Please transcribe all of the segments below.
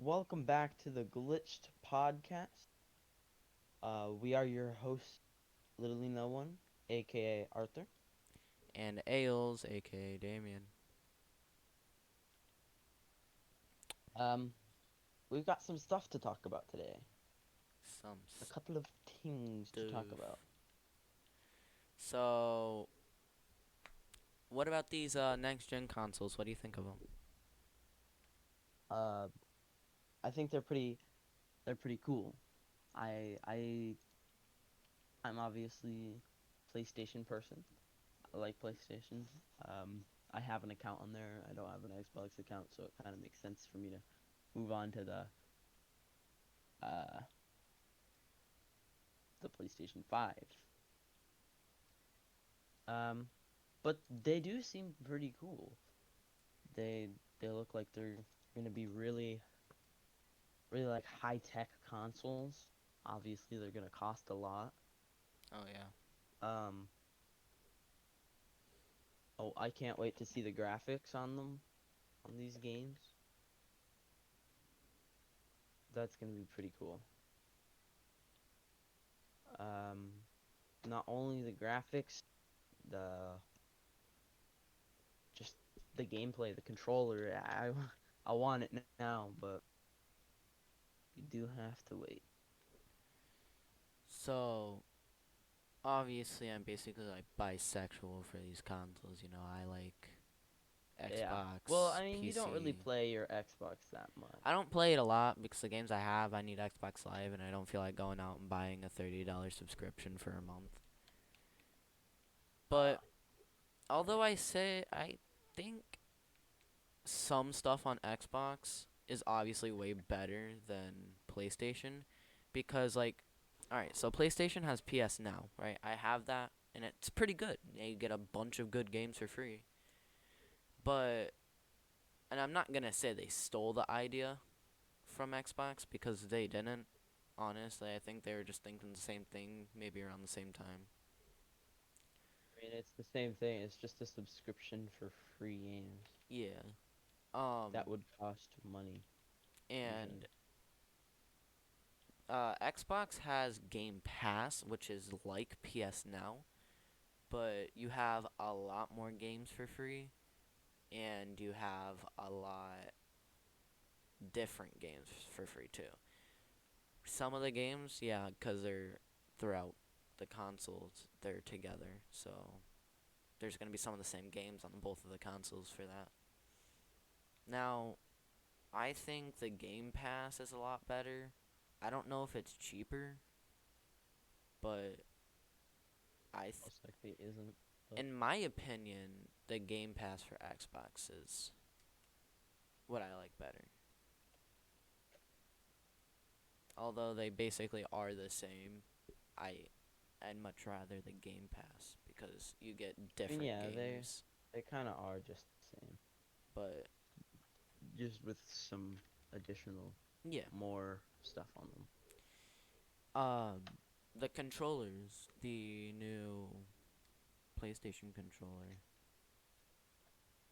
welcome back to the Glitched Podcast. We are your host, literally no one, aka Arthur. And Ailes, aka Damien. Um, we've got some stuff to talk about today. Some A couple of things to talk stuff. about. So, what about these next gen consoles? What do you think of them? Uh, I think they're pretty cool. I I'm obviously PlayStation person. I like PlayStation. Um, I have an account on there. I don't have an Xbox account, so it kind of makes sense for me to move on to uh the PlayStation 5. Um, but they do seem pretty cool. They they look like they're gonna be really like high tech consoles. Obviously, they're gonna cost a lot. Oh yeah. Um, oh, I can't wait to see the graphics on them on these games. That's gonna be pretty cool. Um, Not only the graphics, the just the gameplay, the controller. I want it now, but you do have to wait. So, obviously, I'm basically like bisexual for these consoles. I like Yeah. Well, Xbox, I mean, you don't really PC. play your Xbox that much. I don't play it a lot because the games I have, I need Xbox Live, and I don't feel like going out and buying a $30 subscription for a month. Uh, But although I think some stuff on Xbox is obviously way better than PlayStation because all right, so PlayStation has PS Now, right? I have that and it's pretty good. You get a bunch of good games for free. But and I'm not going to say they stole the idea from Xbox because they didn't. Honestly, I think they were just thinking the same thing maybe around the same time. I mean, it's the same thing. It's just a subscription for free games Yeah. Um that would cost money and usually. Xbox has Game Pass, which is like PS Now, but you have a lot more games for free and you have a lot different games for free too. Some of the games, yeah, cuz they're throughout the consoles, they're together. So there's going to be some of the same games on both of the consoles for that. Now, I think the Game Pass is a lot better. I don't know if it's cheaper, but I th- Most likely it isn't, but in my opinion, the Game Pass for Xbox is what I like better. Although they basically are the same, I I'd much rather the Game Pass because you get I mean, different yeah, games. they kind of are just the same, But just with some additional yeah, more stuff on them. um, the controllers, the new PlayStation controller,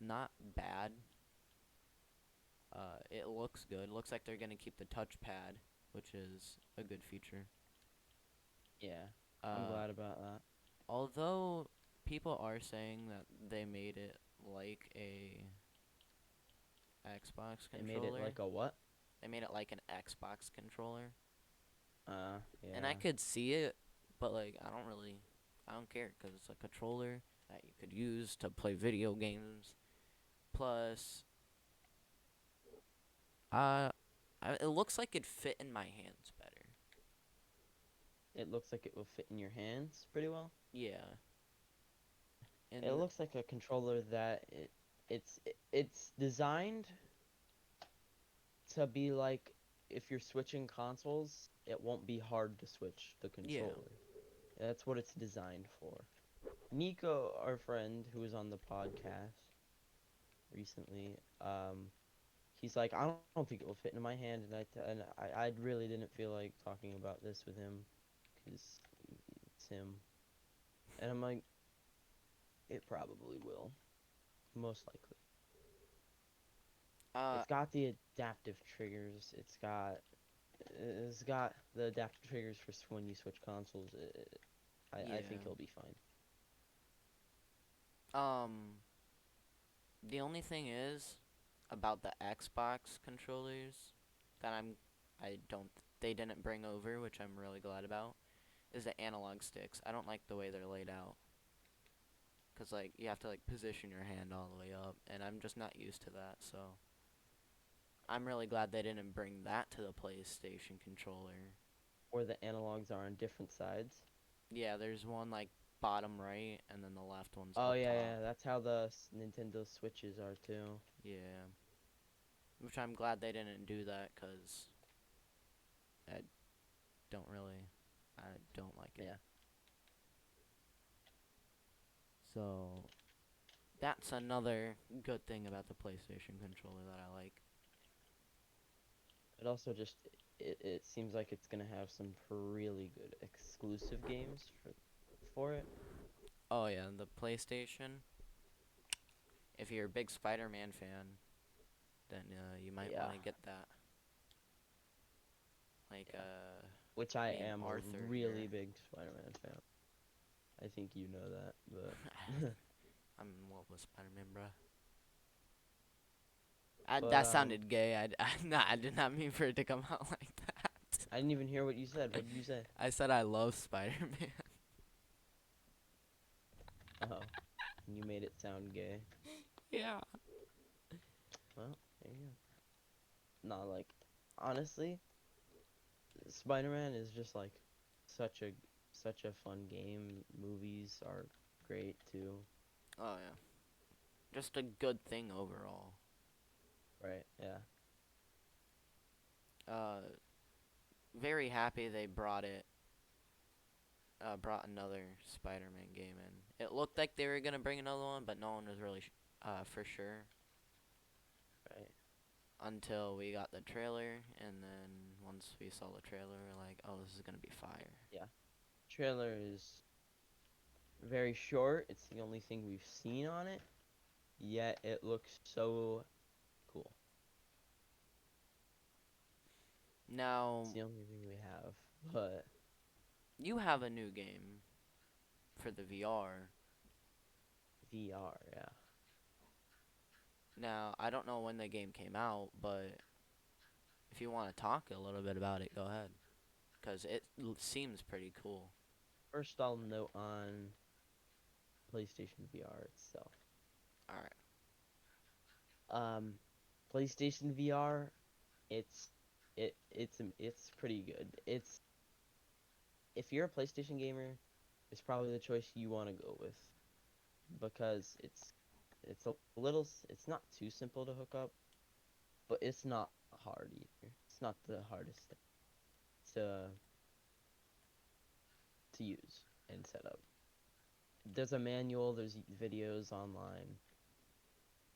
not bad. It looks good. Looks like they're gonna keep the touchpad, which is a good feature. Yeah, I'm Uh, glad about that. although people are saying that they made it like a Xbox They made it controller. like a what? They made it like an Xbox controller. And I Yeah. could see it, but I don't care because it's a controller that you could use to play video games. Plus, uh, it looks like it fit in my hands better. It looks like it will fit in your hands pretty well. Yeah, It and looks like a controller that it's designed to be like if you're switching consoles, it won't be hard to switch the yeah, controller. That's what it's designed for. Nico, our friend who was on the podcast recently, he's like, I don't think it will fit into my hand, and I really didn't feel like talking about this with him because it's him, and I'm like, it probably will, most likely. Uh, It's got the adaptive triggers. It's got the adaptive triggers for when you switch consoles. I think yeah. it'll be fine. Um, the only thing is about the Xbox controllers that I don't they didn't bring over, which I'm really glad about, is the analog sticks. I don't like the way they're laid out. Cause like you have to like position your hand all the way up, and I'm just not used to that. So I'm really glad they didn't bring that to the PlayStation controller. Or the analogs are on different sides. Yeah, there's one like bottom right, and then the left one's Oh up yeah, top. yeah. That's how the Nintendo Switches are too. Yeah, which I'm glad they didn't do that, cause I don't really, I don't like it. Yeah. So that's another good thing about the PlayStation controller that I like. It also just it seems like it's gonna have some really good exclusive games for it. Oh yeah, the PlayStation. If you're a big Spider-Man fan, then you might Yeah, want to get that. Like yeah. Which I me and am a Arthur really here. big Spider-Man fan. I think you know that, but I'm in love with Spider-Man, bruh. but That sounded gay. Nah, I did not mean for it to come out like that. I didn't even hear what you said. What did you say? I said I love Spider-Man. Oh, you made it sound gay. Yeah. Well, there you go. Not like honestly, Spider-Man is just like such a such a fun game. Movies are great too. Oh yeah. Just a good thing overall. Right? Yeah. Uh, very happy they brought it. Brought another Spider-Man game in. It looked like they were gonna bring another one, but no one was really for sure Right. until we got the trailer, and then once we saw the trailer, we're like, oh, this is gonna be fire. Yeah. Trailer is very short. It's the only thing we've seen on it. Yet it looks so cool. It's Now the only thing we have. But you have a new game for the VR. VR, yeah. Now I don't know when the game came out, but if you want to talk a little bit about it, go ahead, cause it seems pretty cool. First, I'll note on PlayStation VR itself. All right. Um, PlayStation VR, it's it's pretty good. It's if you're a PlayStation gamer, it's probably the choice you want to go with because it's a little it's not too simple to hook up, but it's not hard either. It's not the hardest thing to to use and set up. There's a manual, there's videos online,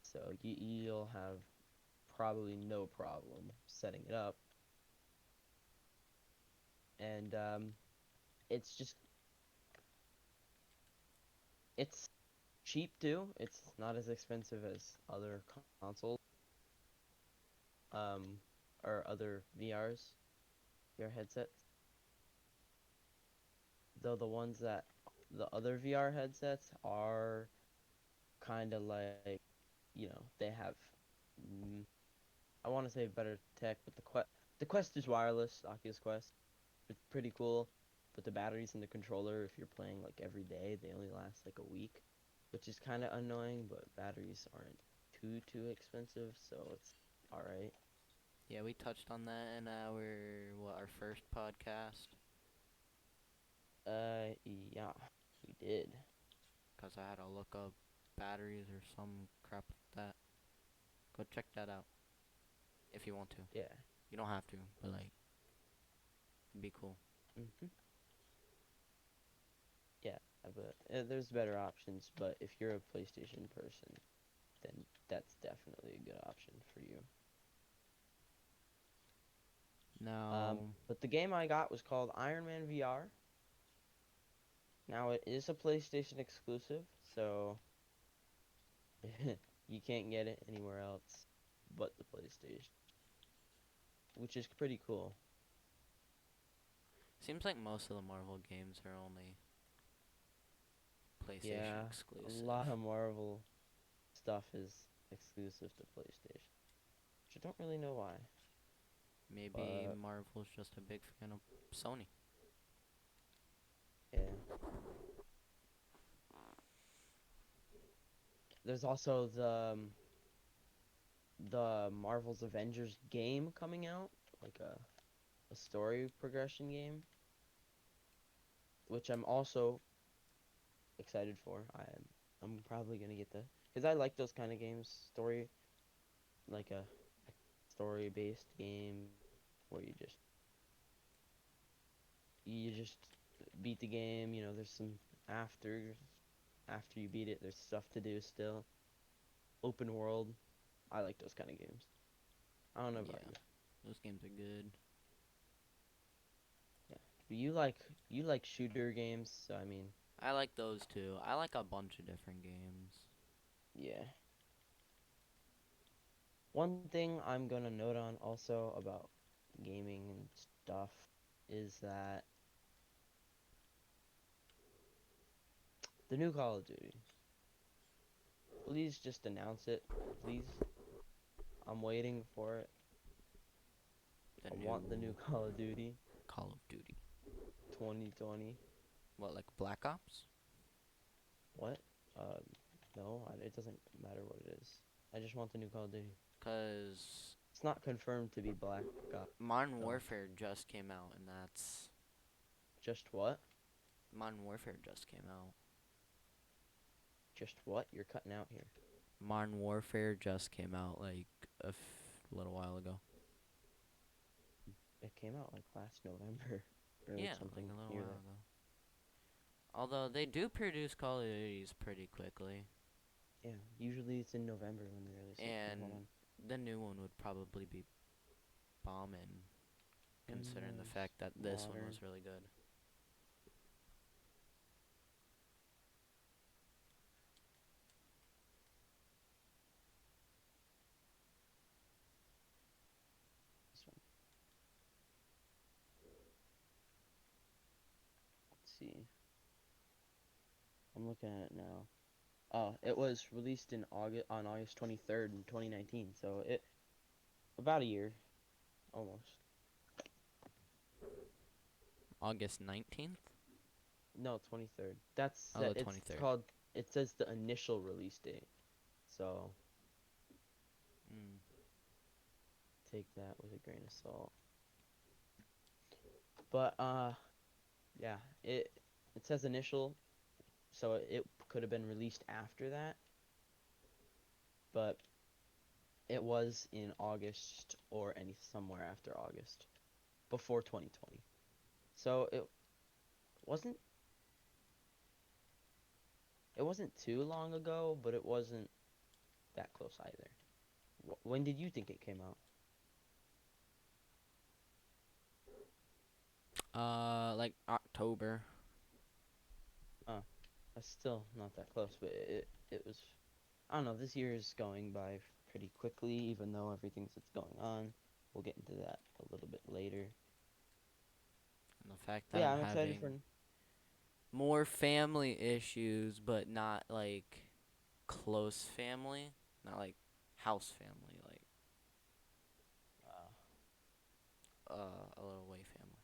so you'll have probably no problem setting it up. And it's just it's cheap too. It's not as expensive as other consoles, um, or other VR headsets. Though the other VR headsets are kind of like, they have, mm, I want to say better tech, but the Quest is wireless, Oculus Quest. It's pretty cool, but the batteries in the controller, if you're playing like every day, they only last like a week, which is kind of annoying, but batteries aren't too expensive, so it's all right. Yeah, we touched on that in our first podcast, Yeah, we did. cause I had to look up batteries or some crap like that. Go check that out if you want to. Yeah. You don't have to, but like, it'd be cool. Mhm. Yeah, but there's better options, but if you're a PlayStation person, then that's definitely a good option for you. Now, But the game I got was called Iron Man VR. Now it is a PlayStation exclusive, so you can't get it anywhere else but the PlayStation, which is pretty cool. Seems like most of the Marvel games are only PlayStation Yeah, a lot exclusive. of Marvel stuff is exclusive to PlayStation, which I don't really know why. Maybe But Marvel's just a big fan of Sony. yeah, there's also the Marvel's Avengers game coming out, like a story progression game, which I'm also excited for. I'm probably gonna get the because I like those kind of games, like a story based game where you just beat the game. You know, there's some after after you beat it, there's stuff to do still. Open world. I like those kind of games. I don't know about Yeah, you. those games are good. Yeah, but you like shooter games, so I mean, I like those too. I like a bunch of different games. yeah. One thing I'm gonna note on also about gaming and stuff is that the new Call of Duty. Please just announce it, please. I'm waiting for it. The I want the new new Call of Duty Call of Duty. 2020. What, like Black Ops? What? Um, no, it doesn't matter what it is. I just want the new Call of Duty. Cause It's not confirmed to be Black Ops, Modern so Warfare just came out, and that's just what? Modern Warfare just came out. Just what? You're cutting out here. Modern Warfare just came out like little while ago. It came out like last November or Yeah, like something a little near while there. ago. Although they do produce Call of Duties pretty quickly, Yeah, usually it's in November when they release it. Here, hold and on. the new one would probably be bombing, When considering the was fact that this one modern? was really good. This one. Let's see. I'm looking at it now. Oh, it was released in August 23rd in 2019. So it about a year almost. August 19th? No, 23rd. That's Oh, the it's 23rd. called. It says the initial release date. So Mm. take that with a grain of salt. But yeah, it says initial, so it could have been released after that, but it was in August or any somewhere after August, before 2020. So wasn't it wasn't too long ago, but it wasn't that close either. When did you think it came out? Like October. Uh, that's still not that close, but it was. I don't know. This year is going by pretty quickly, even though everything's that's going on. We'll get into that a little bit later. And the fact But that yeah, I'm I'm excited for. having more family issues, but not like close family, not like house family, like Uh, a little way family.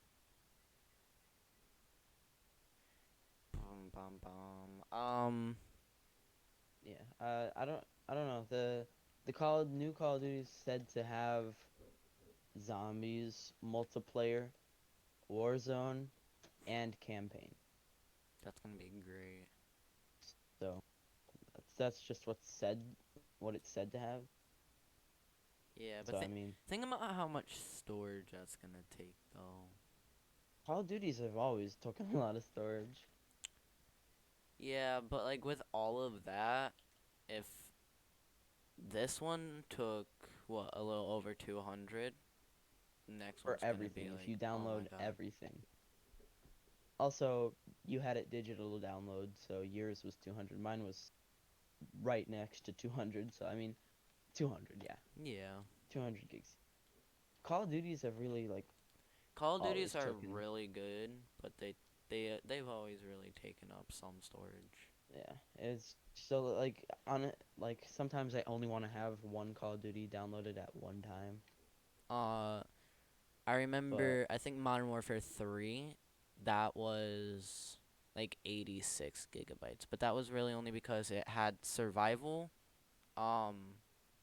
Bum, bum, bum. yeah. I don't know. New Call of Duty is said to have zombies, multiplayer, Warzone, and campaign. That's gonna be great. So that's just what it's said to have. Yeah, but So I mean, think about how much storage that's gonna take, though. Call of Duties have always taken a lot of storage. Yeah, but like with all of that, if this one took what a little over 200, the next For one's gonna be everything, if like, you oh my download god. everything. Also, you had it digital download, so yours was 200. Mine was right next to 200, so I mean, 200, yeah. Yeah. 200 gigs. Call of Duties have really like Call of Duties always are taken. really good, but they've always really taken up some storage. Yeah, it's so like on it. Like sometimes I only want to have one Call of Duty downloaded at one time. Uh, I But remember, I think Modern Warfare 3, that was like 86 gigabytes, but that was really only because it had survival, um,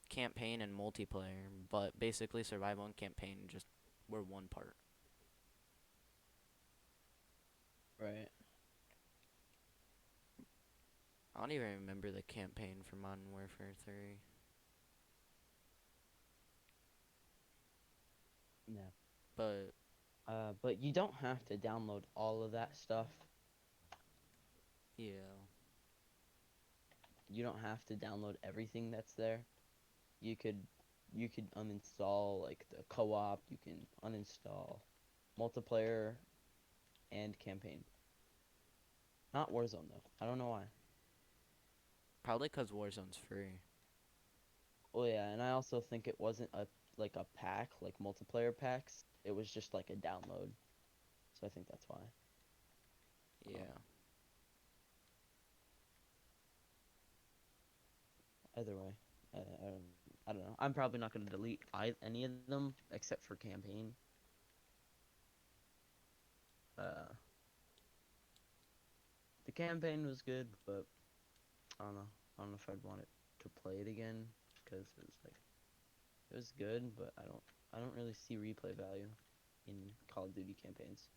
campaign, and multiplayer. But basically, survival and campaign just were one part. right, I don't even remember the campaign for Modern Warfare 3. yeah. But But you don't have to download all of that stuff. yeah, You don't have to download everything that's there. You could you could uninstall like the co-op. You can uninstall multiplayer and campaign. Not Warzone though. I don't know why. probably 'cause Warzone's free. Oh yeah, and I also think it wasn't a like a pack like multiplayer packs. It was just like a download. So I think that's why. Um, Yeah. Either way, I don't know. I'm probably not going to delete any of them except for campaign. Uh, the campaign was good, but I don't know. I don't know if I'd want it to play it again because it was like it was good, but I don't really see replay value in Call of Duty campaigns.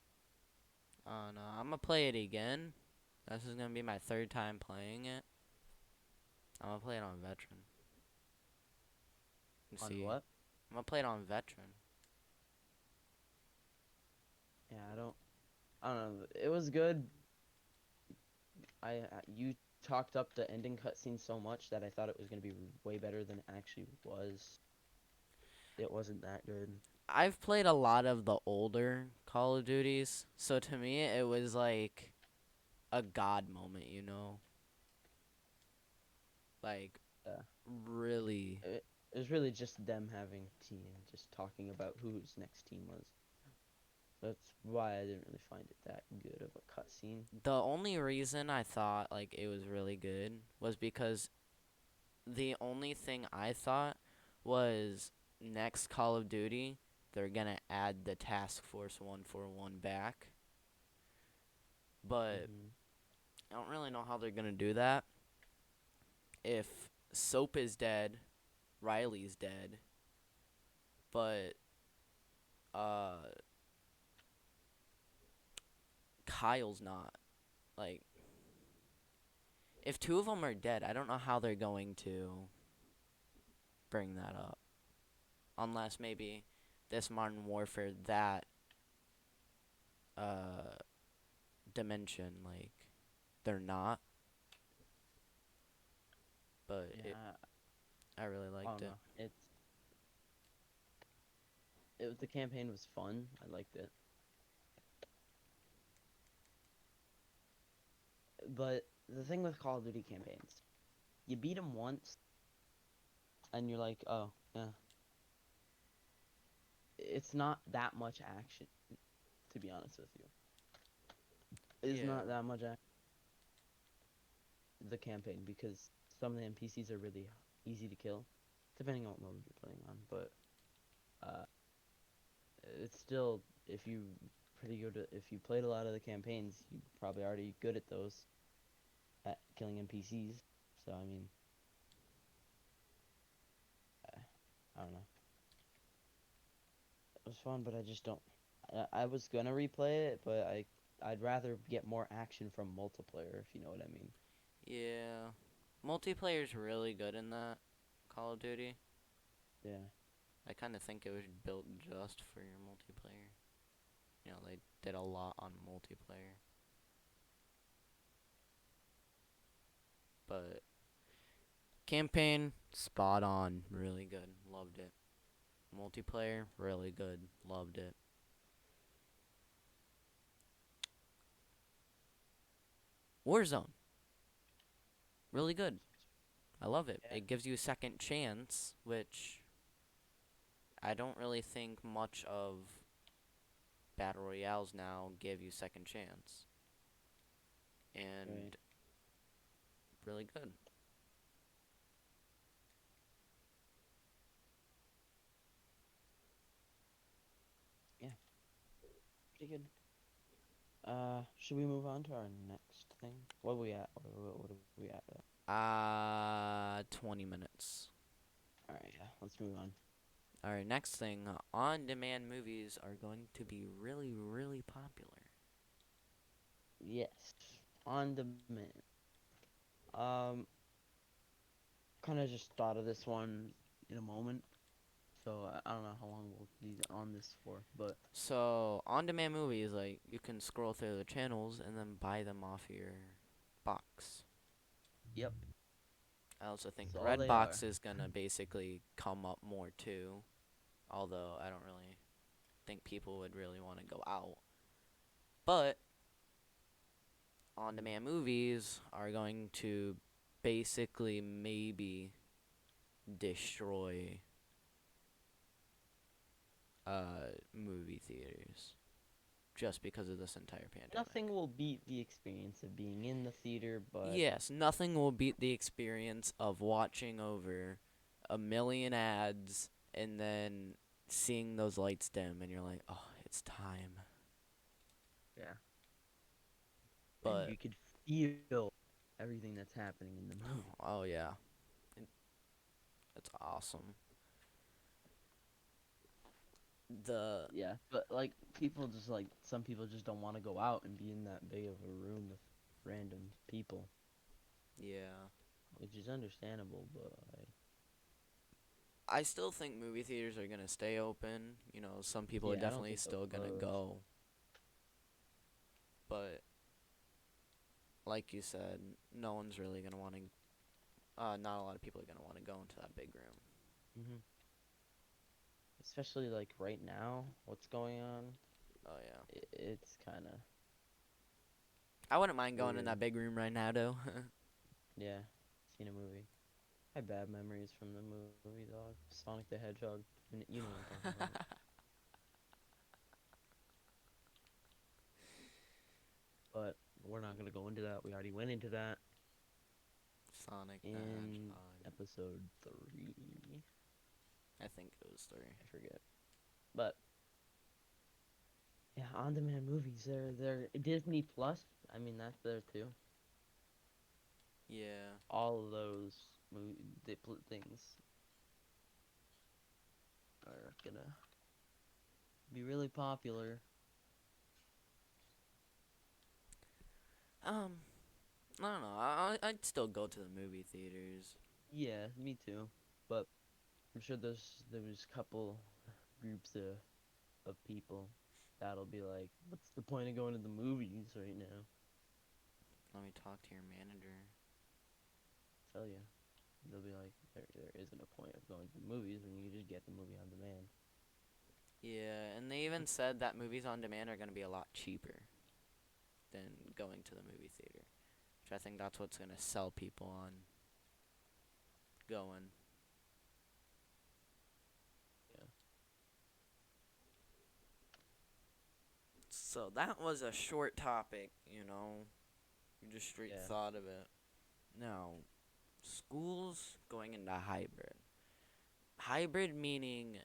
Oh no, I'm gonna play it again. This is gonna be my third time playing it. I'm gonna play it on veteran and On see. what? I'm gonna play it on veteran. Yeah, I don't know. It was good. You talked up the ending cutscene so much that I thought it was gonna be way better than it actually was. It wasn't that good. I've played a lot of the older Call of Duties, so to me it was like a god moment, you know? Like Yeah. really. It was really just them having team, just talking about whose next team was. That's why I didn't really find it that good of a cutscene. The only reason I thought like it was really good was because the only thing I thought was next Call of Duty they're gonna add the Task Force 141 back, but Hmm. I don't really know how they're gonna do that. If Soap is dead, Riley's dead, but uh Kyle's not. Like if two of them are dead, I don't know how they're going to bring that up. Unless maybe this Modern Warfare that uh dimension like they're not, but Yeah, I really I liked don't it. know. The campaign was fun. I liked it, but the thing with Call of Duty campaigns, you beat them once, and you're like, oh, yeah, it's not that much action. To be honest with you, it's Yeah. not that much the campaign because some of the NPCs are really easy to kill, depending on what mode you're playing on. But uh, it's still if you pretty good if you played a lot of the campaigns, you probably already good at those at killing NPCs. So I mean, uh, I don't know. It was fun, but I just don't. I was gonna replay it, but I'd rather get more action from multiplayer, if you know what I mean. Yeah. Multiplayer's really good in that Call of Duty. Yeah. I kind of think it was built just for your multiplayer. You know, they did a lot on multiplayer. But campaign, spot on. Really good. Loved it. Multiplayer, really good. Loved it. Warzone, really good. I love it. Yeah. It gives you a second chance, which I don't really think much of battle royales now give you second chance, Right. and really good. Yeah, pretty good. Should we move on to our next thing? What are we at? What are we at? 20 minutes. All right, yeah, let's move on. All right, next thing, on-demand movies are going to be really, really popular. Yes, on demand. Um, kind of just thought of this one in a moment, so I don't know how long we'll be on this for, but So, on-demand movies, like, you can scroll through the channels and then buy them off your box. yep, I also think that's all they Redbox are. is gonna basically come up more too, although I don't really think people would really want to go out. But on-demand movies are going to basically maybe destroy movie theaters just because of this entire Nothing pandemic. will beat the experience of being in the theater, but Yes, nothing will beat the experience of watching over a million ads and then seeing those lights dim and you're like, "Oh, it's time." yeah, and But you could feel everything that's happening in the movie. oh yeah, it, it's awesome. The Yeah, but like people just like some people just don't want to go out and be in that big of a room with random people, yeah, which is understandable, but like, I still think movie theaters are going to stay open. You know, some people are yeah, I don't definitely think they'll still going to close. go, but like you said, no one's really going to want to not a lot of people are going to want to go into that big room. Hmm. Especially like right now, what's going on? Oh yeah. It's kind of I wouldn't mind going in weird. that big room right now, though. Yeah, seen a movie. I have bad memories from the movie, dog. Sonic the Hedgehog. You know what I'm talking about. But we're not gonna go into that. We already went into that Sonic the in Hedgehog. episode 3. I think it was three. I forget. But yeah, on-demand movies. They're Disney Plus. I mean, that's there too. Yeah. All of those things are gonna be really popular. Um, I don't know. I'd still go to the movie theaters. Yeah, me too. But I'm sure there's a couple groups of people that'll be like, "What's the point of going to the movies right now?" Let me talk to your manager. Tell you, they'll be like, "There isn't a point of going to the movies when you can just get the movie on demand." Yeah, and they even said that movies on demand are going to be a lot cheaper than going to the movie theater, which I think that's what's going to sell people on going. Yeah, So that was a short topic, you know. We just straight yeah, thought of it. Now, schools going into hybrid. Hybrid meaning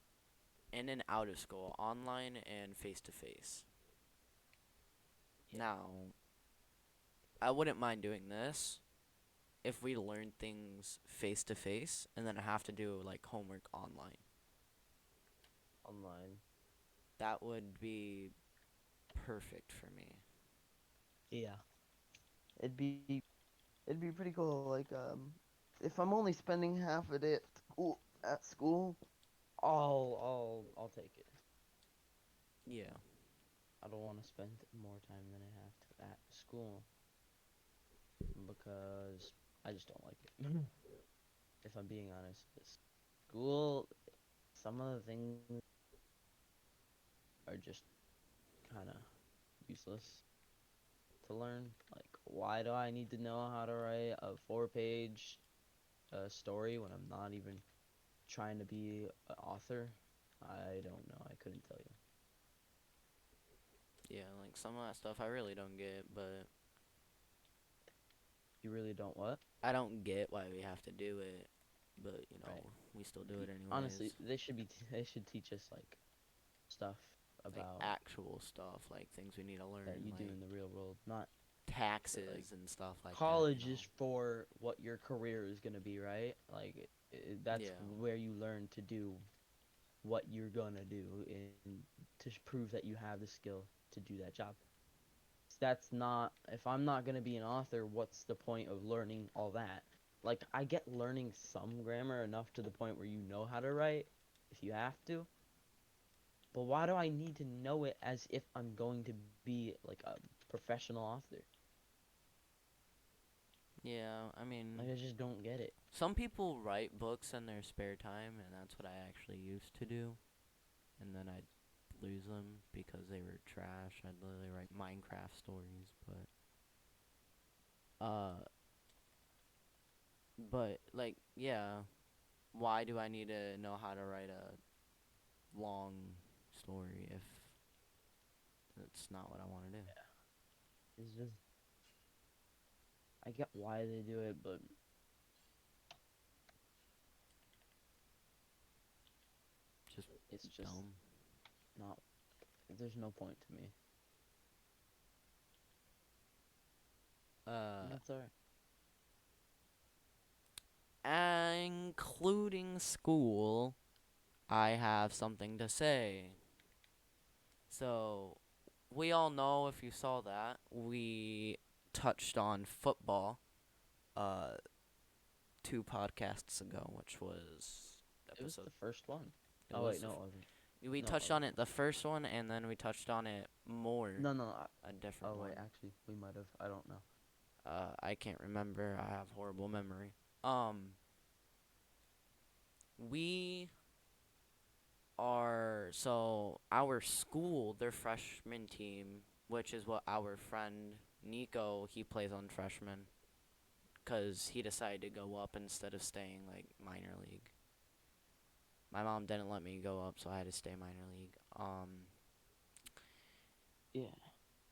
in and out of school, online and face to face. yeah. Now, I wouldn't mind doing this if we learn things face to face and then have to do like homework online. Online. That would be perfect for me. Yeah, it'd be it'd be pretty cool. Like if I'm only spending half a day at school, I'll take it. Yeah. I don't want to spend more time than I have to at school because I just don't like it. If I'm being honest, school, some of the things are just kind of useless to learn. Like, why do I need to know how to write a 4-page story when I'm not even trying to be an author? I don't know. I couldn't tell you. Yeah, like some of that stuff I really don't get, but You really don't what? I don't get why we have to do it, but Right. we still do it Honestly, anyways. they should teach us like stuff Like about actual stuff, like things we need to that learn, you do like in the real world, not like taxes and stuff like that, college is for what your career is going to be, right? Like that's Yeah. where you learn to do what you're going to do and to prove that you have the skill to do that job. That's not, if I'm not going to be an author, what's the point of learning all that? Like, I get learning some grammar enough to the point where you know how to write if you have to, but why do I need to know it as if I'm going to be like a professional author? Yeah, I Like, mean, I just don't get it. some people write books in their spare time, and that's what I actually used to do. And then I'd lose them because they were trash. I'd literally write Minecraft stories, uh, but like, yeah, why do I need to know how to write a long story if it's not what I want to do? It's just, I get why they do it, but Just it's just dumb. not, there's no point to me. And Uh, that's alright. including school, I have something to say. So, we all know if you saw that, we touched on football uh 2 podcasts ago, which was It was episode the first one. it Oh, was wait, the no, it wasn't. we No, it touched on wasn't. it the first one and then we touched on it more No, no, a different oh, wait, one. actually, we might have. I don't know. I can't remember. I have horrible memory. Um we are so our school, their freshman team, which is what our friend Nico, he plays on freshman cuz he decided to go up instead of staying like minor league. My mom didn't let me go up, so I had to stay minor league. Yeah.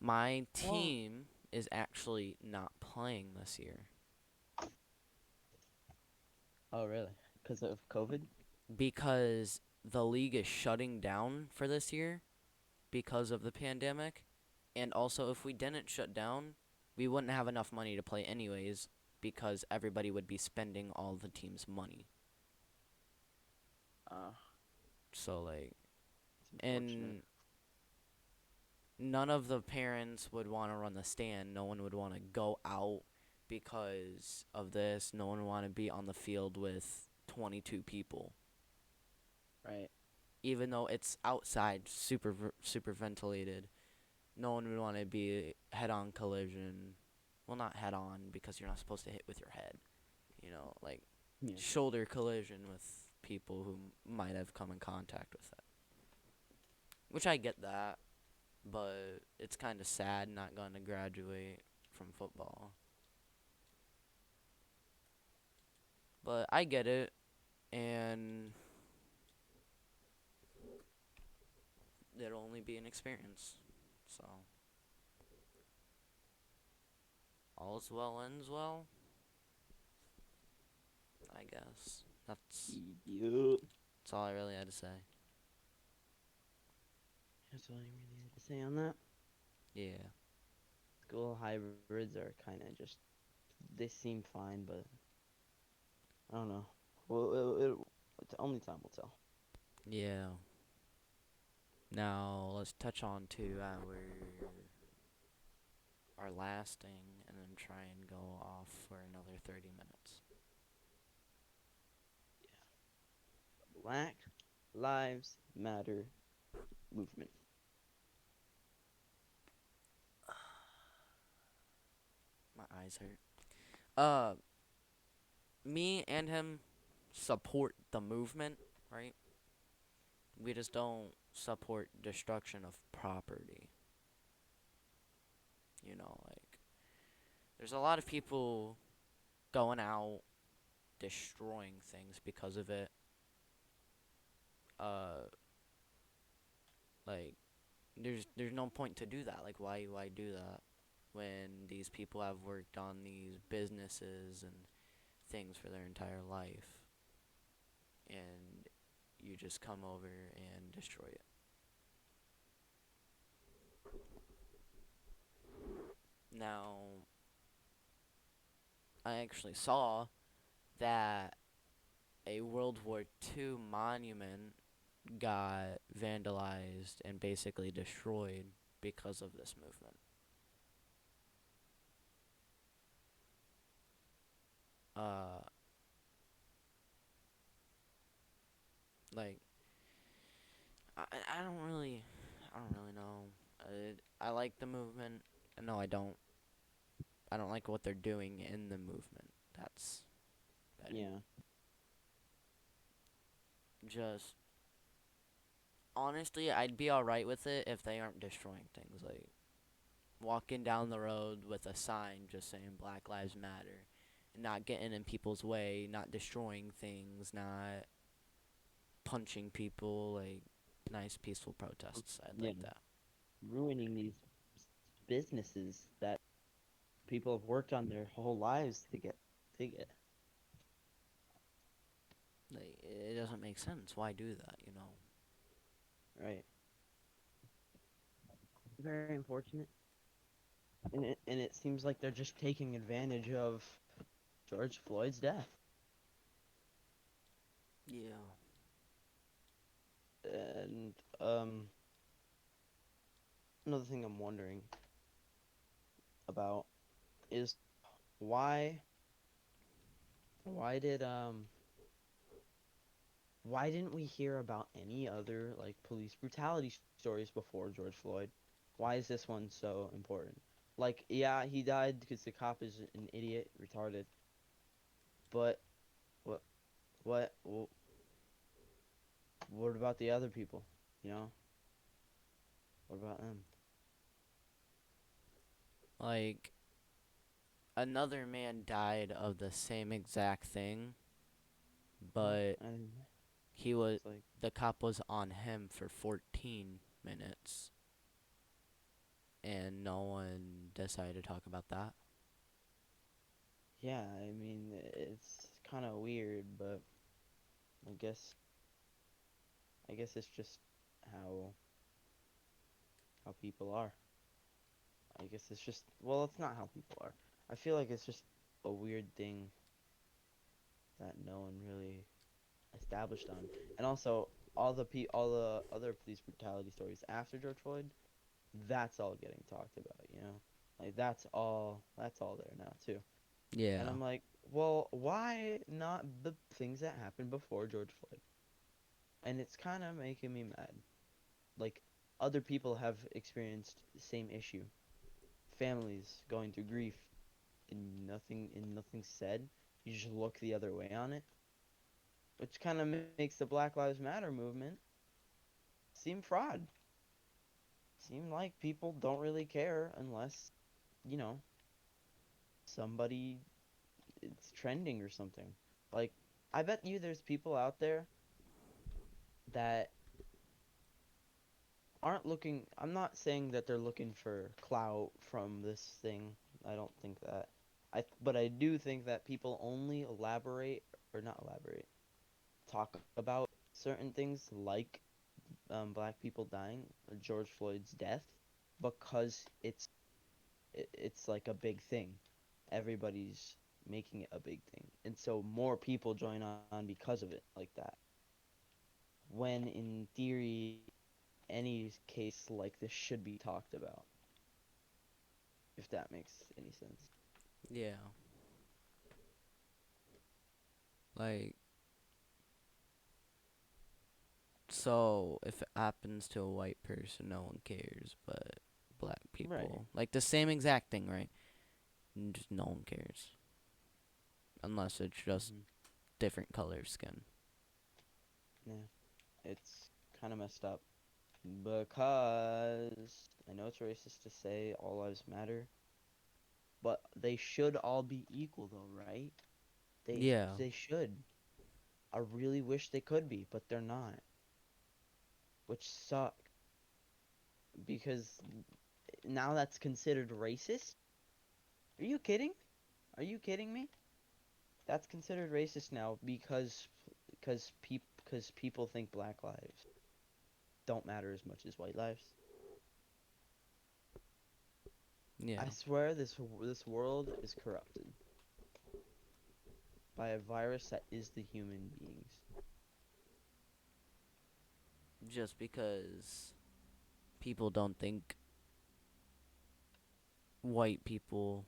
My Well, team is actually not playing this year oh, really? Because of COVID? because the league is shutting down for this year because of the pandemic. And also, if we didn't shut down, we wouldn't have enough money to play anyways because everybody would be spending all the team's money. Uh, So, like, it's unfortunate. and none of the parents would want to run the stand. No one would want to go out because of this. No one would want to be on the field with 22 people. Right. Even though it's outside, super ventilated, no one would want to be head-on collision. Well, not head-on because you're not supposed to hit with your head. Like Yeah. shoulder collision with people who might have come in contact with it. Which I get that, but it's kind of sad not going to graduate from football. But I get it, and it'll only be an experience. So, all's well ends well, I guess. Yup. That's all I really had to say. That's all you really had to say on that. Yeah. School hybrids are kind of just, they seem fine, but I don't know. Well, only time will tell. Yeah. Now let's touch on to our last thing and then try and go off for another 30 minutes. Black Lives Matter movement. My eyes hurt. Uh Me and him support the movement, right? We just don't support destruction of property. Like there's a lot of people going out destroying things because of it. Uh Like there's no point to do that. Like why do that when these people have worked on these businesses and things for their entire life and you just come over and destroy it. Now, I actually saw that a World War II monument got vandalized and basically destroyed because of this movement. Uh, like I, I don't really, I don't really know. I like the movement. No, I don't. I don't like what they're doing in the movement. That's better. Yeah. Just honestly, I'd be alright with it if they aren't destroying things. Like walking down the road with a sign just saying Black Lives Matter, and not getting in people's way, not destroying things, not punching people. Like nice peaceful protests. I'd Yeah. like that. Ruining these businesses that people have worked on their whole lives to get. Like it doesn't make sense. Why do that? You know. Right. Very unfortunate. And it seems like they're just taking advantage of George Floyd's death. Yeah. And another thing I'm wondering about is why why did why didn't we hear about any other like police brutality stories before George Floyd? Why is this one so important? Like, yeah, he died because the cop is an idiot, retarded. But what what what about the other people? You know, what about them? Like another man died of the same exact thing, Well, but and he was it's like, the cop was on him for 14 minutes and no one decided to talk about that. yeah, I mean, it's kind of weird, but I guess I guess it's just how how people are. I guess it's just, well, it's not how people are. I feel like it's just a weird thing that no one really established on. And also, all the other police brutality stories after George Floyd, that's all getting talked about, you know? Like that's all there now too. And Yeah. I'm like, well, why not the things that happened before George Floyd? And it's kind of making me mad. Like other people have experienced the same issue. Families going through grief and nothing said. You just look the other way on it, which kind of makes the Black Lives Matter movement seem fraud. Seem like people don't really care unless, you know, somebody it's trending or something. Like I bet you there's people out there that aren't looking. I'm not saying that they're looking for clout from this thing. I don't think that. But I do think that people only elaborate or not elaborate, talk about certain things like black people dying, George Floyd's death, because it's like a big thing. Everybody's making it a big thing, and so more people join on because of it, like that. When in theory, any case like this should be talked about, if that makes any sense. Yeah. Like so if it happens to a white person no one cares, but black Right. people like the same exact thing, right? Just no one cares unless it's just Hmm. different color of skin. Yeah. It's kind of messed up because I know it's racist to say all lives matter, but they should all be equal though, right? They Yeah. they should. I really wish they could be, but they're not, which sucks. because now that's considered racist. Are you kidding? Are you kidding me? That's considered racist now because people think black lives don't matter as much as white lives. Yeah, I swear this world is corrupted by a virus that is the human beings. just because people don't think white people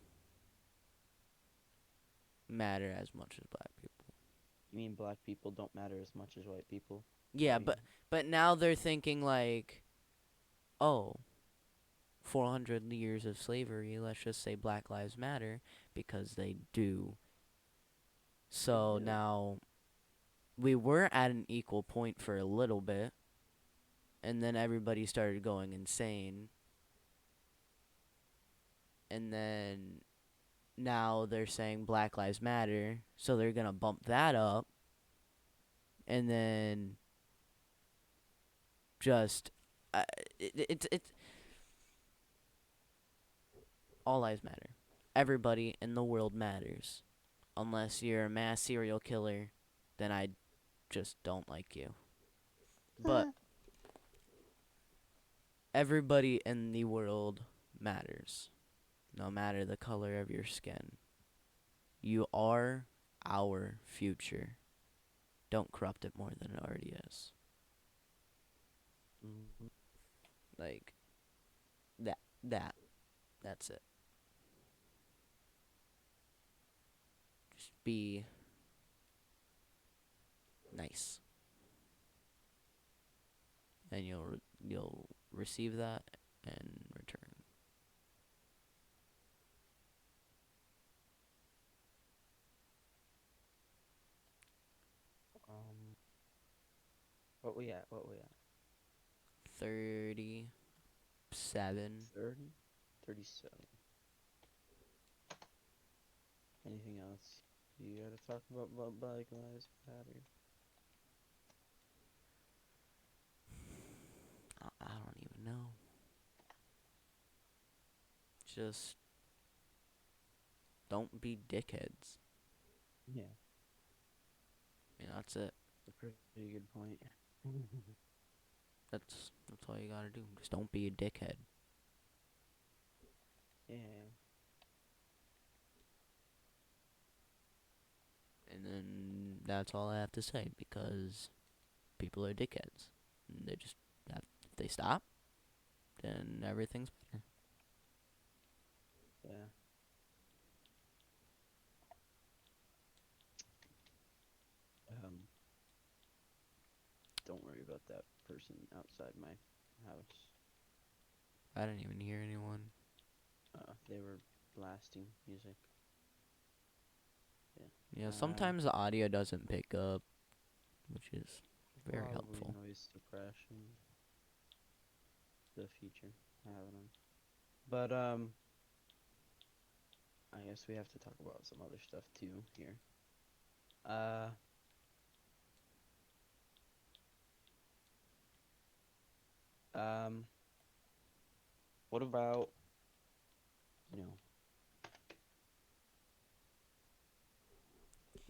matter as much as black people. You mean black people don't matter as much as white people? Yeah, I mean, but now they're thinking like, oh, 400 years of slavery, let's just say Black Lives Matter because they do. they So do. now we were at an equal point for a little bit, and then everybody started going insane, and then now they're saying Black Lives Matter, so they're gonna bump that up, and then just uh, it's all lives matter. Everybody in the world matters, unless you're a mass serial killer, then I just don't like you. But everybody in the world matters, no matter the color of your skin. You are our future. Don't corrupt it more than it already is. Mhm. Like that that that's it. Just be nice, and you'll receive that in return. Um, what we at? What we at? 37. 30? 37. Anything else you gotta talk about Black Lives Matter? I don't even know. Just don't be dickheads. Yeah, Yeah, that's it. a pretty good point. That's all you gotta do. Just don't be a dickhead. Yeah. And then that's all I have to say because people are dickheads. And they just have, if they stop, then everything's better. Yeah. Um, don't worry about that person outside my house. I didn't even hear anyone. They were blasting music. Yeah. You know, sometimes the audio doesn't pick up, which is very Probably helpful. noise suppression. The feature having them. But I guess we have to talk about some other stuff too here. Uh, um, what about you know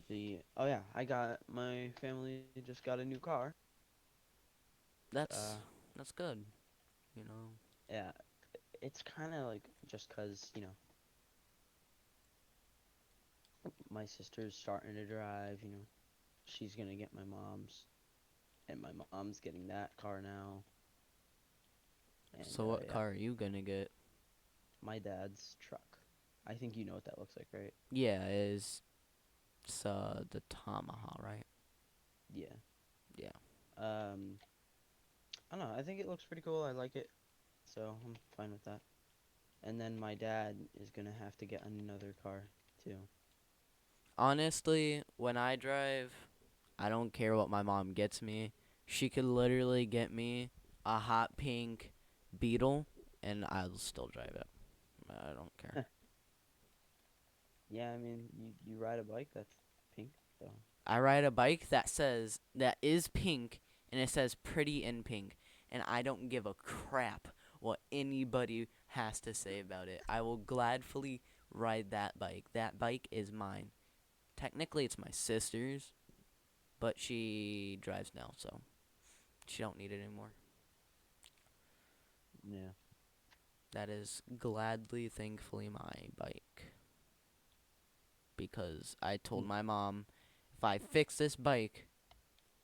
the? Oh yeah, I got my family just got a new car. That's Uh, that's good. You know, yeah, it's kind of like just cause my sister's starting to drive. She's gonna get my mom's, and my mom's getting that car now, and so what yeah, car are you gonna get? my dad's truck. I think you know what that looks like, right? Yeah, it's the Tamaha, right? Yeah. Yeah. Um, I don't know. I think it looks pretty cool. I like it, so I'm fine with that. And then my dad is gonna have to get another car too. Honestly, when I drive, I don't care what my mom gets me. She could literally get me a hot pink Beetle, and I'll still drive it. I don't care. Yeah, I mean, you ride a bike that's pink, so I ride a bike that is pink, and it says pretty in pink, and I don't give a crap what anybody has to say about it. I will gladly ride that bike. That bike is mine. Technically, it's my sister's, but she drives now, so she don't need it anymore. Yeah. That is gladly, thankfully, my bike. Because I told Mm, my mom, if I fix this bike,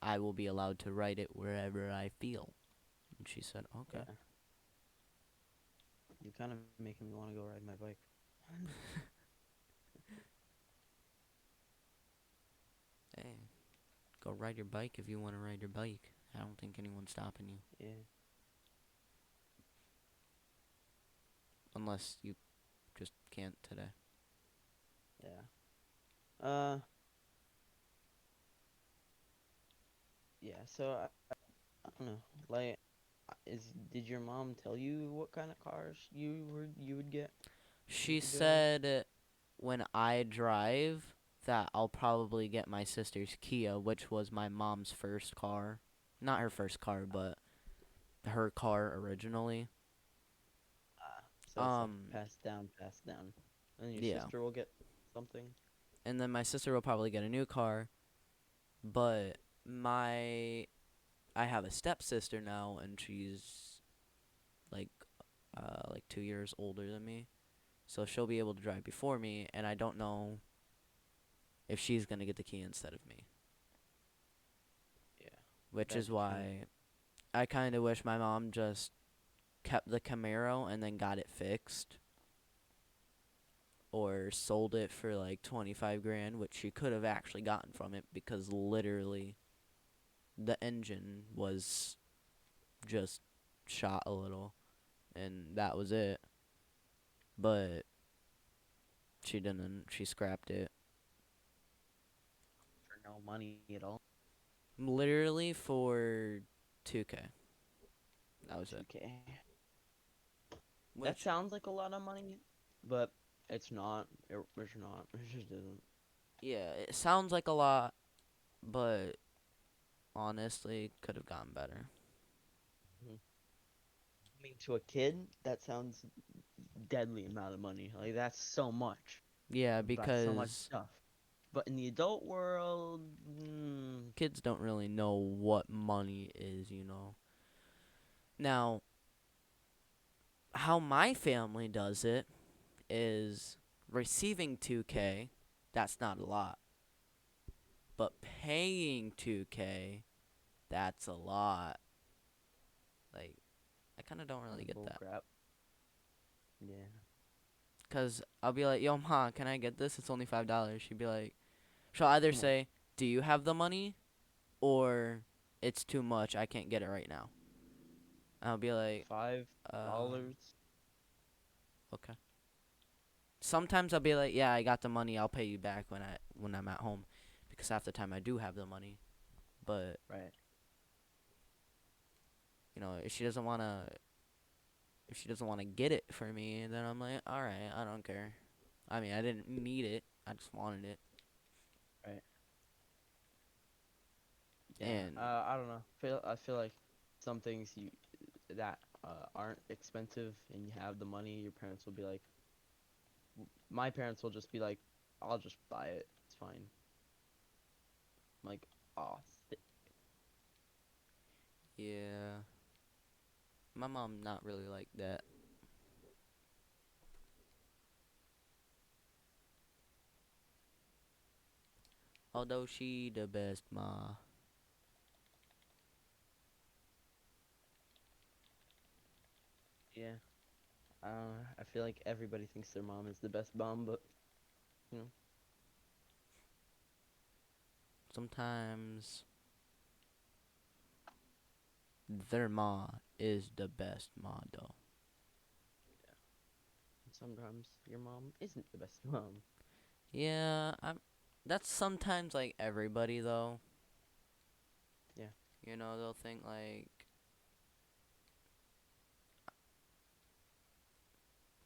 I will be allowed to ride it wherever I feel. And she said, okay. yeah. You're kind of making me want to go ride my bike. Hey, go ride your bike if you want to ride your bike. I don't think anyone's stopping you. Yeah. Unless you just can't today. Yeah. Uh. Yeah. So I don't know. Like, did your mom tell you what kind of cars you would get when She you go? said when I drive that I'll probably get my sister's Kia, which was my mom's first car. Not her first car, but her car originally. So it's like Um, passed down. And your yeah. sister will get something. And then my sister will probably get a new car, but my I have a stepsister now and she's like 2 years older than me. So she'll be able to drive before me and I don't know if she's going to get the key instead of me. Yeah. Which That'd is be kind of. why I kind of wish my mom just kept the Camaro and then got it fixed or sold it for like 25 grand, which she could have actually gotten from it because literally the engine was just shot a little and that was it. But she didn't. She scrapped it. For no money at all. Literally for 2K. That was it. 2K. That Which, sounds like a lot of money, but it's not. It's not. It just isn't. yeah, it sounds like a lot, but honestly, could have gone better. Mhm. I mean, to a kid, that sounds deadly amount of money. Like that's so much. Yeah, That's so much because stuff. But in the adult world, kids don't really know what money is. Now, how my family does it is receiving 2K, that's not a lot. But paying 2K, that's a lot. Like, I kind of don't really get bull that. crap. Yeah. Because I'll be like, yo, Ma, can I get this? It's only $5. She'd be like, she'll either Come on. say, do you have the money? Or it's too much. I can't get it right now. I'll be like, Five um, dollars. okay. Sometimes I'll be like, yeah, I got the money. I'll pay you back when I'm at home, because half the time I do have the money. But Right. if she doesn't wanna get it for me, then I'm like, all right, I don't care. I mean, I didn't need it. I just wanted it. Right. Yeah. And I don't know. I feel like some things you that aren't expensive and you have the money, your parents will be like, my parents will just be like, I'll just buy it. It's fine. I'm like, oh, yeah, my mom not really like that. Although she the best ma. yeah. I feel like everybody thinks their mom is the best mom, but you know, Sometimes their ma is the best ma though. sometimes your mom isn't the best mom. Yeah, that's sometimes like everybody though. Yeah. They'll think like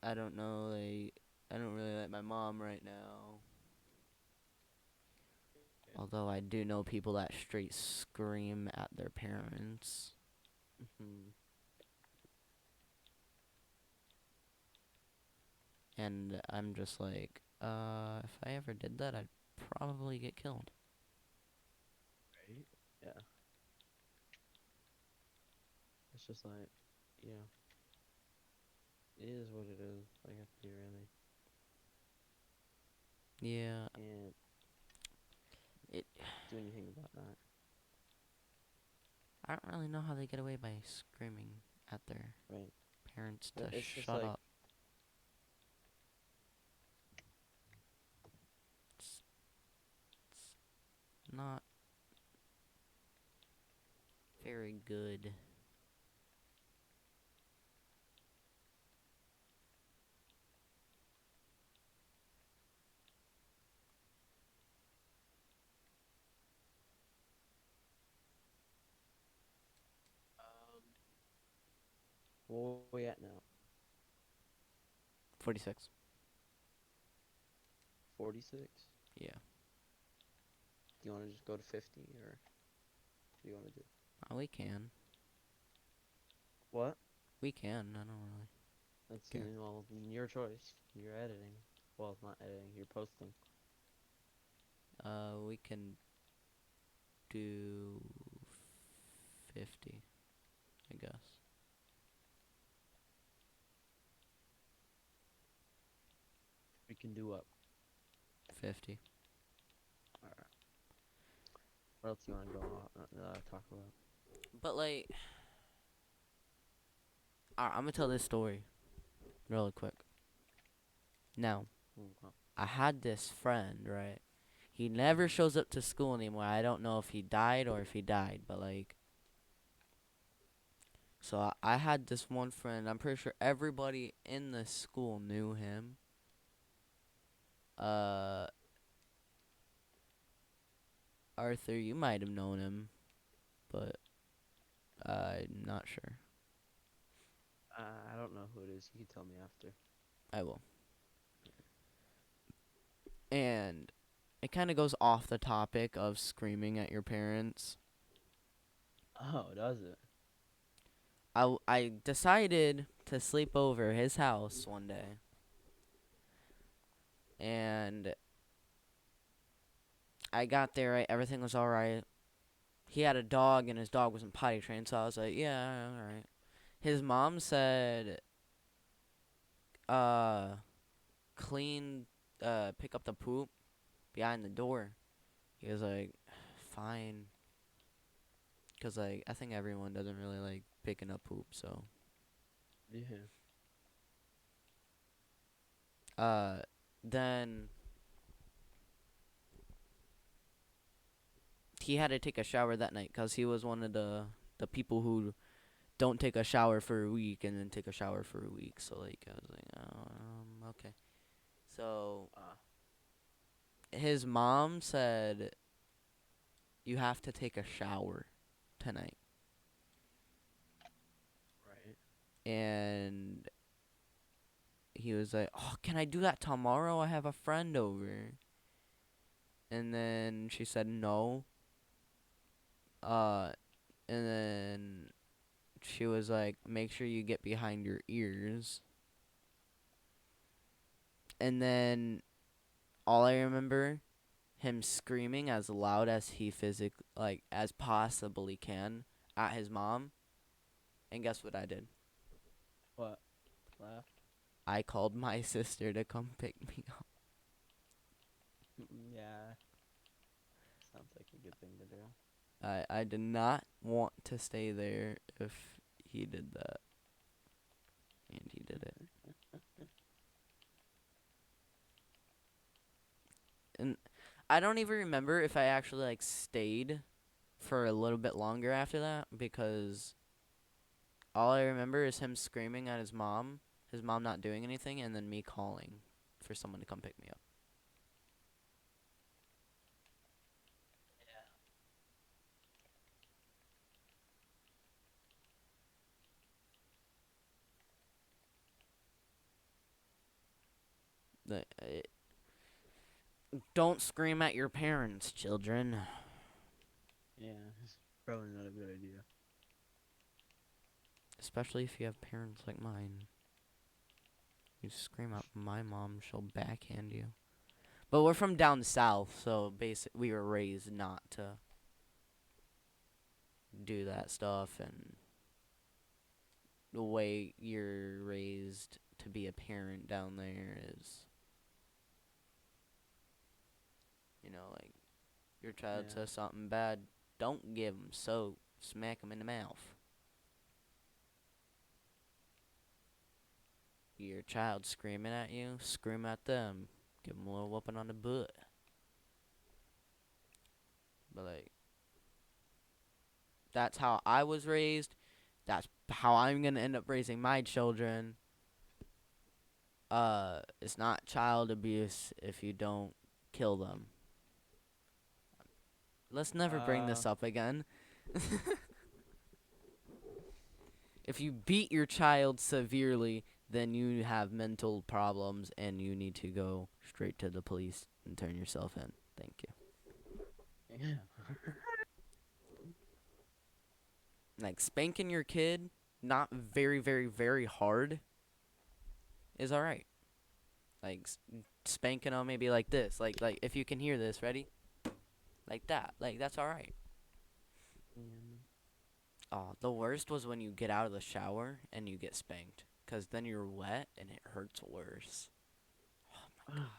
I don't know, like I don't really like my mom right now. Although I do know people that straight scream at their parents. Hmm. And I'm just like, if I ever did that, I'd probably get killed. Right? Yeah. It's just like, yeah, it is what it is. Like, I feel really Yeah, can't it. do anything about that. I don't really know how they get away by screaming at their Right? parents to But it's just shut like, up. It's, it's not very good. where we at now? 46. 46? Yeah. Do you want to just go to 50, or what do you want to do? Oh, we can. What? We can. I don't really That's care. well, your choice. You're editing. Well, it's not editing. You're posting. We can do 50, I guess. We can do up. 50. All right. What else do you want to go talk about? But like, alright, I'm gonna tell this story really quick. Now, Okay. I had this friend, right? He never shows up to school anymore. I don't know if he died or if he died, but like, so I had this one friend. I'm pretty sure everybody in the school knew him. Uh, Arthur, you might have known him, but I'm not sure. I don't know who it is. You can tell me after. I will. And it kind of goes off the topic of screaming at your parents. Oh, does it? I decided to sleep over his house one day. And I got there, right, everything was alright. He had a dog, and his dog wasn't potty trained, so I was like, yeah, alright. His mom said, uh, clean, pick up the poop behind the door. He was like, fine. Because, like, I think everyone doesn't really like picking up poop, so. Yeah. Uh, then he had to take a shower that night because he was one of the people who don't take a shower for a week and then take a shower for a week. So like I was like, oh, okay. So Ah, his mom said you have to take a shower tonight, right. and he was like, oh, can I do that tomorrow? I have a friend over. And then she said no. Uh, and then she was like, make sure you get behind your ears. And then all I remember him screaming as loud as he as possibly can at his mom. And guess what I did? What? Laugh? I called my sister to come pick me up. Yeah. Sounds like a good thing to do. I did not want to stay there if he did that. And he did it. And I don't even remember if I actually like stayed for a little bit longer after that, because all I remember is him screaming at his mom not doing anything, and then me calling for someone to come pick me up. Don't scream at your parents, children. Yeah, it's probably not a good idea. Especially if you have parents like mine. You scream at my mom, she'll backhand you. But we're from down south, so we were raised not to do that stuff, and the way you're raised to be a parent down there is, like, your child Yeah. says something bad, don't give 'em soap, smack 'em in the mouth. Your child screaming at you, scream at them, give 'em a little whooping on the butt. But, like, that's how I was raised. That's how I'm gonna end up raising my children. It's not child abuse if you don't kill them. Let's never bring Uh, this up again. If you beat your child severely, then you have mental problems and you need to go straight to the police and turn yourself in. Thank you. yeah. Like, spanking your kid, not very, very, very hard, is alright. Like, spanking them maybe like this. Like, if you can hear this, ready? Like that. Like, that's alright. Oh, the worst was when you get out of the shower and you get spanked. Because then you're wet and it hurts worse. Oh my god.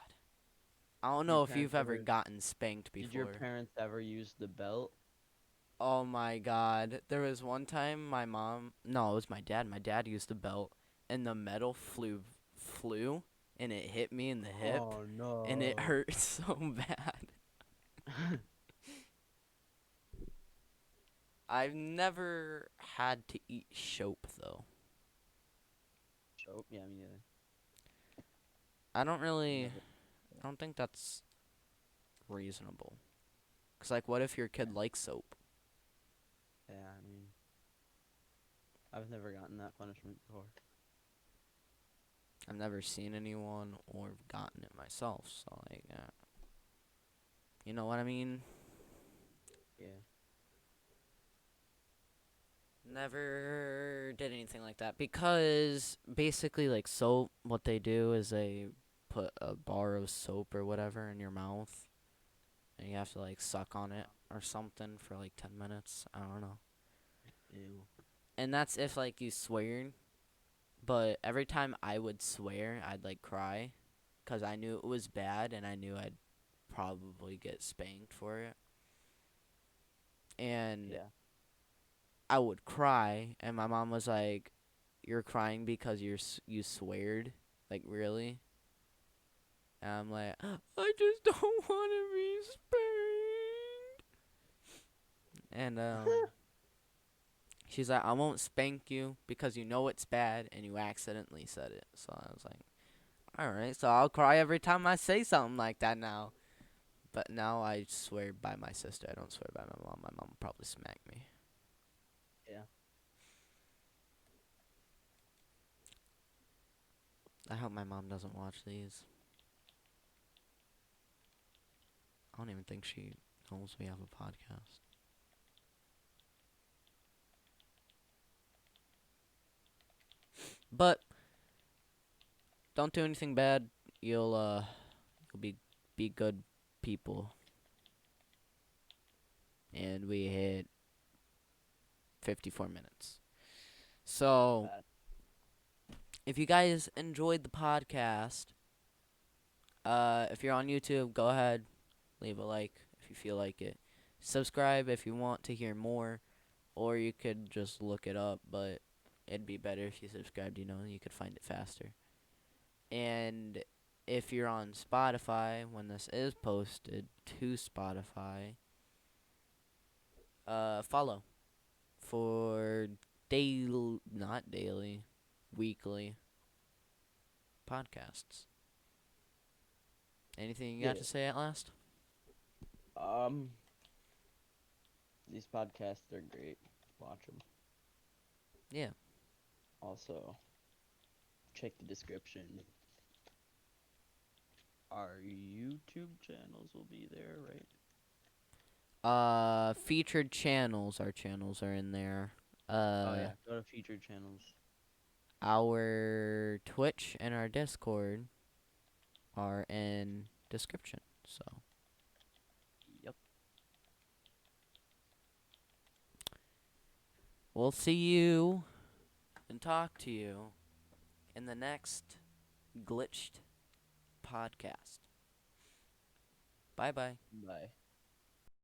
I don't Your know if parents you've ever ever? gotten spanked Did your before. parents ever use the belt? Oh my god. There was one time my mom, no, it was my dad. My dad used the belt and the metal flew and it hit me in the hip Oh and it no. hurt so bad. I've never had to eat soap though. Soap? Yeah, me neither. I don't really, Never. I don't think that's reasonable. Cause like, what if your Yeah. kid likes soap? Yeah, I mean, I've never gotten that punishment before. I've never seen anyone or gotten it myself. So like, you know what I mean? Yeah. Never did anything like that because basically, like, soap, what they do is they put a bar of soap or whatever in your mouth, and you have to like suck on it or something for like 10 minutes. I don't know. Ew. And that's if like you swear. But every time I would swear, I'd like cry, cause I knew it was bad and I knew I'd probably get spanked for it. And Yeah. I would cry, and my mom was like, "You're crying because you sweared, like really?" And I'm like, "I just don't want to be spanked." And she's like, "I won't spank you because you know it's bad and you accidentally said it." So I was like, "All right, so I'll cry every time I say something like that now." But now I swear by my sister. I don't swear by my mom. My mom will probably smack me. Yeah. I hope my mom doesn't watch these. I don't even think she knows we have a podcast. But don't do anything bad. You'll be good people. And we hit 54 minutes. Not So, bad. if you guys enjoyed the podcast, if you're on YouTube, go ahead, leave a like if you feel like it. Subscribe if you want to hear more, or you could just look it up, but it'd be better if you subscribed, you could find it faster. And if you're on Spotify, when this is posted to Spotify, follow for not daily, weekly podcasts. Anything you got Yeah. to say at last? Um, these podcasts are great. Watch them. Yeah. Also, check the description. Our YouTube channels will be there, right? Featured channels. Our channels are in there. Oh Uh, yeah. Go to featured channels. Our Twitch and our Discord are in description. So Yep. we'll see you and talk to you in the next glitched podcast. Bye bye. Bye.